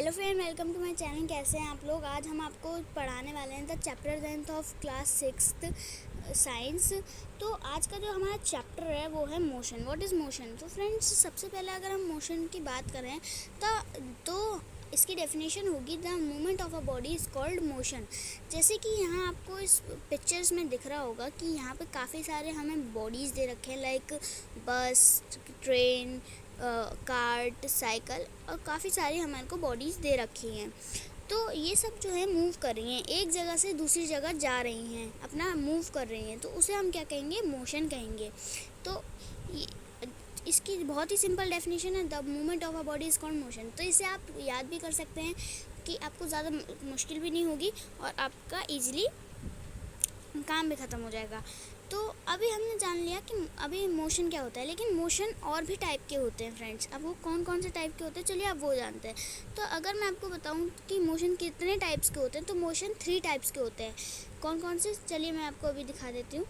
Hello friend, welcome to my channel. कैसे हैं आप लोग। आज हम आपको पढ़ाने वाले हैं the chapter 10th of class 6th science. तो आज का जो हमारा चैप्टर है वो है मोशन। What is motion. तो फ्रेंड्स, सबसे पहले अगर हम मोशन की बात करें तो इसकी डेफिनेशन होगी the movement of a body is called motion. जैसे कि यहाँ आपको इस पिक्चर्स में दिख रहा होगा कि यहाँ पे काफ़ी सारे हमें बॉडीज़ दे रखे हैं, लाइक बस, ट्रेन, कार्ट, साइकिल और काफ़ी सारी हमारे को बॉडीज़ दे रखी हैं। तो ये सब जो है मूव कर रही हैं, एक जगह से दूसरी जगह जा रही हैं, अपना मूव कर रही हैं, तो उसे हम क्या कहेंगे, मोशन कहेंगे। तो इसकी बहुत ही सिंपल डेफिनेशन है, the movement of a body is called motion. तो इसे आप याद भी कर सकते हैं कि आपको ज़्यादा मुश्किल भी नहीं होगी और आपका ईजिली काम भी ख़त्म हो जाएगा। तो अभी हमने जान लिया कि अभी मोशन क्या होता है, लेकिन मोशन और भी टाइप के होते हैं फ्रेंड्स। अब वो कौन कौन से टाइप के होते हैं, चलिए आप वो जानते हैं। तो अगर मैं आपको बताऊं कि मोशन कितने टाइप्स के होते हैं, तो मोशन 3 टाइप्स के होते हैं। कौन कौन से, चलिए मैं आपको अभी दिखा देती हूँ।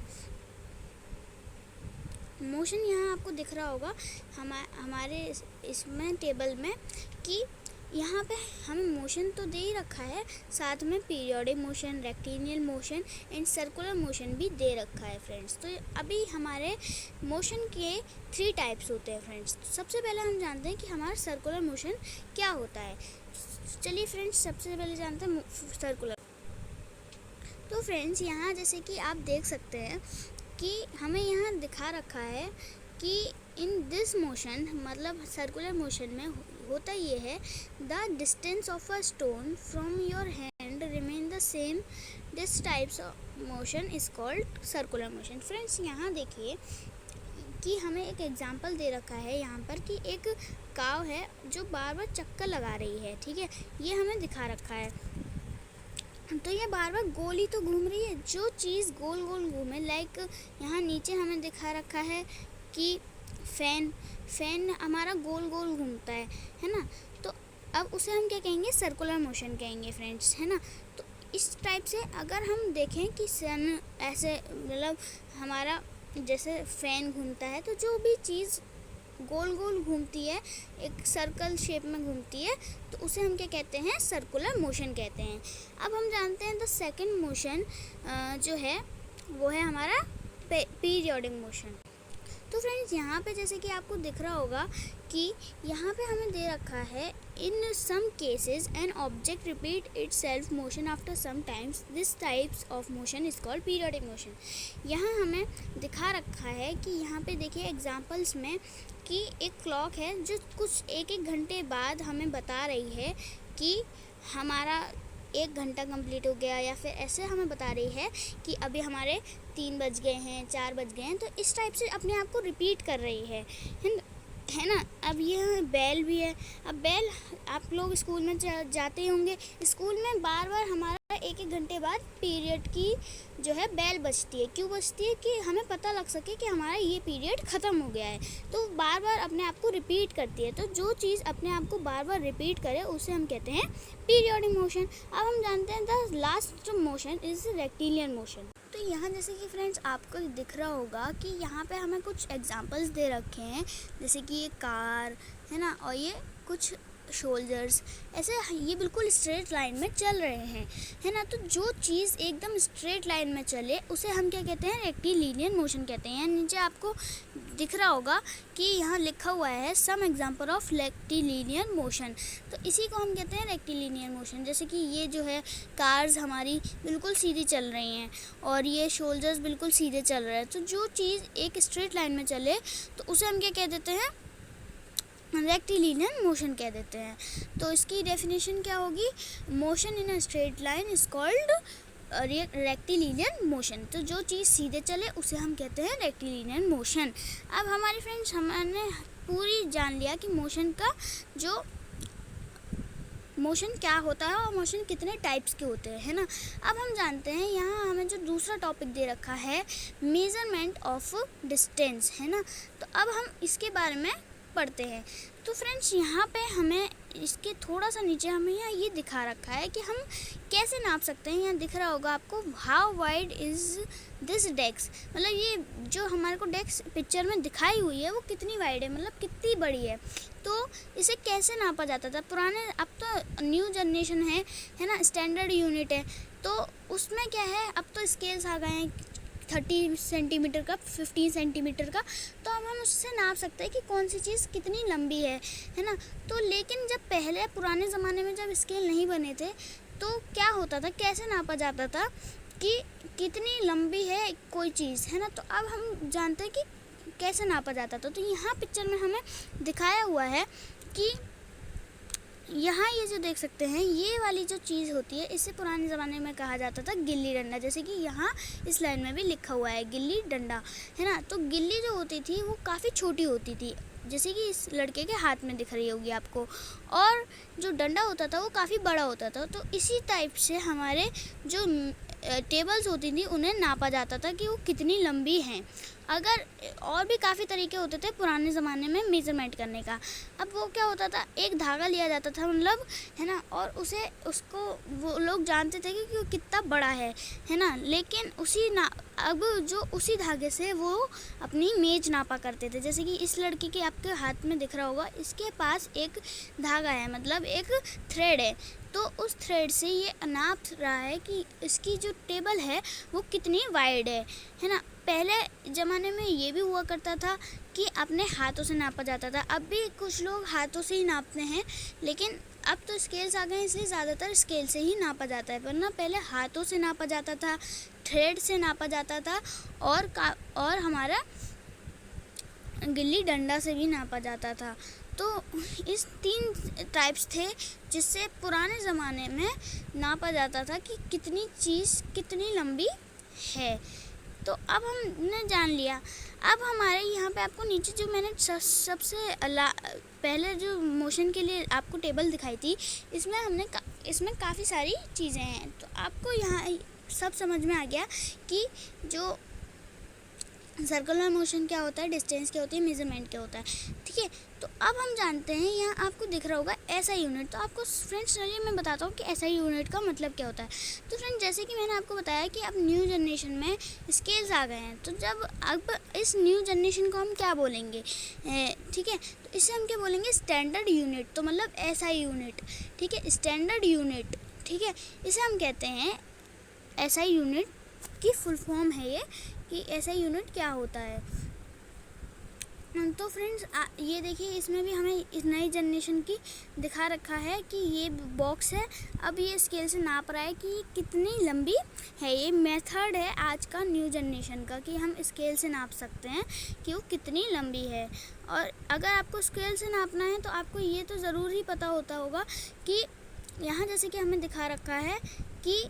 मोशन यहाँ आपको दिख रहा होगा हमारे इसमें टेबल में कि यहाँ पे हमें मोशन तो दे ही रखा है, साथ में periodic motion, rectilinear motion and circular motion भी दे रखा है फ्रेंड्स। तो अभी हमारे मोशन के 3 टाइप्स होते हैं फ्रेंड्स। तो सबसे पहले हम जानते हैं कि हमारा सर्कुलर मोशन क्या होता है। चलिए फ्रेंड्स, सबसे पहले जानते हैं सर्कुलर। तो फ्रेंड्स, यहाँ जैसे कि आप देख सकते हैं कि हमें यहाँ दिखा रखा है कि इन दिस मोशन, मतलब सर्कुलर मोशन में होता ये है, the distance of a stone from your hand remain the same. This types of motion is called circular motion. Friends, यहाँ देखिए कि हमें एक एग्जांपल दे रखा है यहाँ पर कि एक काव है जो बार बार चक्कर लगा रही है, ठीक है, ये हमें दिखा रखा है। तो ये बार बार गोल ही तो घूम रही है, जो चीज़ गोल गोल घूमे, लाइक यहाँ नीचे हमें दिखा रखा है कि फैन हमारा गोल गोल घूमता है ना। तो अब उसे हम क्या कहेंगे, सर्कुलर मोशन कहेंगे फ्रेंड्स, है ना। तो इस टाइप से अगर हम देखें कि सन ऐसे, मतलब हमारा जैसे फैन घूमता है, तो जो भी चीज़ गोल गोल घूमती है, एक सर्कल शेप में घूमती है, तो उसे हम क्या कहते हैं, सर्कुलर मोशन कहते हैं। अब हम जानते हैं द सेकंड मोशन जो है वो है हमारा पीरियोडिक मोशन। तो फ्रेंड्स, यहाँ पे जैसे कि आपको दिख रहा होगा कि यहाँ पे हमें दे रखा है, in some cases an object repeat itself motion after some times, this types of motion is called periodic motion. यहाँ हमें दिखा रखा है कि यहाँ पे देखिए एग्जांपल्स में कि एक क्लॉक है जो कुछ एक घंटे बाद हमें बता रही है कि हमारा 1 घंटा कंप्लीट हो गया, या फिर ऐसे हमें बता रही है कि अभी हमारे 3 बज गए हैं, 4 बज गए हैं। तो इस टाइप से अपने आप को रिपीट कर रही है ना। अब ये बेल भी है। अब बेल, आप लोग स्कूल में जाते होंगे, स्कूल में बार बार हमारा 1 घंटे बाद पीरियड की जो है बेल बजती है। क्यों बजती है, कि हमें पता लग सके कि हमारा ये पीरियड ख़त्म हो गया है। तो बार बार अपने आप को रिपीट करती है। तो जो चीज़ अपने आप को बार बार रिपीट करे उसे हम कहते हैं पीरियोडिक मोशन। अब हम जानते हैं the last motion is rectilinear motion. तो यहाँ जैसे कि फ्रेंड्स आपको दिख रहा होगा कि यहाँ पे हमें कुछ एग्जांपल्स दे रखे हैं, जैसे कि ये कार है ना, और ये कुछ शोल्जर्स, ऐसे ये बिल्कुल स्ट्रेट लाइन में चल रहे हैं, है ना। तो जो चीज़ एकदम स्ट्रेट लाइन में चले उसे हम क्या कहते हैं, रेक्टिलिनियर मोशन कहते हैं। नीचे आपको दिख रहा होगा कि यहाँ लिखा हुआ है some example of rectilinear motion. तो इसी को हम कहते हैं रेक्टिलिनियर मोशन। जैसे कि ये जो है कार्स हमारी बिल्कुल सीधी चल रही हैं और ये शोल्जर्स बिल्कुल सीधे चल रहे हैं। तो जो चीज़ एक स्ट्रेट लाइन में चले तो उसे हम क्या कह देते हैं, रेक्टिलिनियर मोशन कह देते हैं। तो इसकी डेफिनेशन क्या होगी, motion in a straight line is called rectilinear motion. तो जो चीज़ सीधे चले उसे हम कहते हैं रेक्टिलिनियर मोशन। अब हमारे फ्रेंड्स, हमने पूरी जान लिया कि मोशन का जो मोशन क्या होता है और मोशन कितने टाइप्स के होते हैं, है ना। अब हम जानते हैं, यहाँ हमें जो दूसरा टॉपिक दे रखा है, मेजरमेंट ऑफ डिस्टेंस, है ना। तो अब हम इसके बारे में पढ़ते हैं। तो फ्रेंड्स, यहाँ पे हमें इसके थोड़ा सा नीचे हमें यहाँ ये दिखा रखा है कि हम कैसे नाप सकते हैं। यहाँ दिख रहा होगा आपको, how wide is this desk, मतलब ये जो हमारे को डेस्क पिक्चर में दिखाई हुई है वो कितनी वाइड है, मतलब कितनी बड़ी है। तो इसे कैसे नापा जाता था पुराने, अब तो न्यू जनरेशन है ना, स्टैंडर्ड यूनिट है, तो उसमें क्या है, अब तो स्केल्स आ गए हैं 30 सेंटीमीटर का, 15 सेंटीमीटर का, तो अब हम उससे नाप सकते हैं कि कौन सी चीज़ कितनी लंबी है ना। तो लेकिन जब पहले पुराने ज़माने में जब स्केल नहीं बने थे तो क्या होता था, कैसे नापा जाता था कि कितनी लंबी है कोई चीज़, है ना। तो अब हम जानते हैं कि कैसे नापा जाता था। तो यहाँ पिक्चर में हमें दिखाया हुआ है कि यहाँ ये जो देख सकते हैं, ये वाली जो चीज़ होती है, इसे पुराने ज़माने में कहा जाता था गिल्ली डंडा, जैसे कि यहाँ इस लाइन में भी लिखा हुआ है गिल्ली डंडा, है ना। तो गिल्ली जो होती थी वो काफ़ी छोटी होती थी, जैसे कि इस लड़के के हाथ में दिख रही होगी आपको, और जो डंडा होता था वो काफ़ी बड़ा होता था। तो इसी टाइप से हमारे जो टेबल्स होती थी उन्हें नापा जाता था कि वो कितनी लंबी हैं। अगर और भी काफ़ी तरीके होते थे पुराने ज़माने में मेज़रमेंट करने का। अब वो क्या होता था, एक धागा लिया जाता था मतलब, है ना, और उसको वो लोग जानते थे कि वो कितना बड़ा है ना। लेकिन अब जो उसी धागे से वो अपनी मेज नापा करते थे। जैसे कि इस लड़की के आपके हाथ में दिख रहा होगा, इसके पास एक धागा है, मतलब एक थ्रेड है, तो उस थ्रेड से ये नाप रहा है कि इसकी जो टेबल है वो कितनी वाइड है ना। पहले ज़माने में ये भी हुआ करता था कि अपने हाथों से नापा जाता था। अब भी कुछ लोग हाथों से ही नापते हैं, लेकिन अब तो स्केल्स आ गए हैं, इसलिए ज़्यादातर स्केल से ही नापा जाता है, वरना पहले हाथों से नापा जाता था, थ्रेड से नापा जाता था, और हमारा गिल्ली डंडा से भी नापा जाता था। तो इस 3 टाइप्स थे जिससे पुराने ज़माने में नापा जाता था कि कितनी चीज़ कितनी लंबी है। तो अब हमने जान लिया। अब हमारे यहाँ पे आपको नीचे जो मैंने सबसे पहले जो मोशन के लिए आपको टेबल दिखाई थी, इसमें काफ़ी सारी चीज़ें हैं। तो आपको यहाँ सब समझ में आ गया कि जो सर्कुलर मोशन क्या होता है, डिस्टेंस क्या होती है, मेजरमेंट क्या होता है, ठीक है। तो अब हम जानते हैं, यहाँ आपको दिख रहा होगा एसआई यूनिट। तो आपको फ्रेंड्स चलिए मैं बताता हूँ कि एसआई यूनिट का मतलब क्या होता है। तो फ्रेंड्स, जैसे कि मैंने आपको बताया कि अब न्यू जनरेशन में स्केल्स आ गए हैं, तो जब अब इस न्यू जनरेशन को हम क्या बोलेंगे, ठीक है, तो इसे हम क्या बोलेंगे, स्टैंडर्ड यूनिट। तो मतलब एसआई यूनिट, ठीक है, स्टैंडर्ड यूनिट, ठीक है, इसे हम कहते हैं एसआई यूनिट की फुल फॉर्म है ये, कि एसआई यूनिट क्या होता है। तो फ्रेंड्स, ये देखिए, इसमें भी हमें इस नई जनरेशन की दिखा रखा है कि ये बॉक्स है, अब ये स्केल से नाप रहा है कि ये कितनी लंबी है। ये मेथड है आज का न्यू जनरेशन का कि हम स्केल से नाप सकते हैं कि वो कितनी लंबी है। और अगर आपको स्केल से नापना है तो आपको ये तो ज़रूर ही पता होगा कि यहाँ जैसे कि हमें दिखा रखा है कि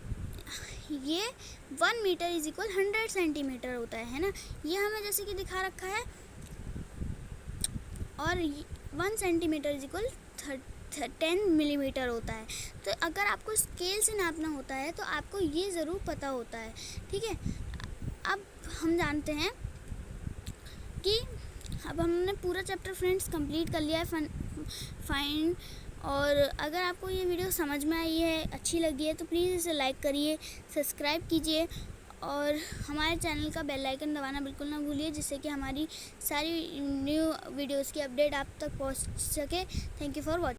ये 1 मीटर = 100 सेंटीमीटर होता है ना। ये हमें जैसे कि दिखा रखा है, और 1 सेंटीमीटर = 10 मिलीमीटर होता है। तो अगर आपको स्केल से नापना होता है तो आपको ये ज़रूर पता होता है, ठीक है। अब हम जानते हैं कि अब हमने पूरा चैप्टर फ्रेंड्स कंप्लीट कर लिया है, फाइन। और अगर आपको ये वीडियो समझ में आई है, अच्छी लगी है, तो प्लीज़ इसे लाइक करिए, सब्सक्राइब कीजिए, और हमारे चैनल का बेल आइकन दबाना बिल्कुल ना भूलिए, जिससे कि हमारी सारी न्यू वीडियोस की अपडेट आप तक पहुंच सके। Thank you for watching.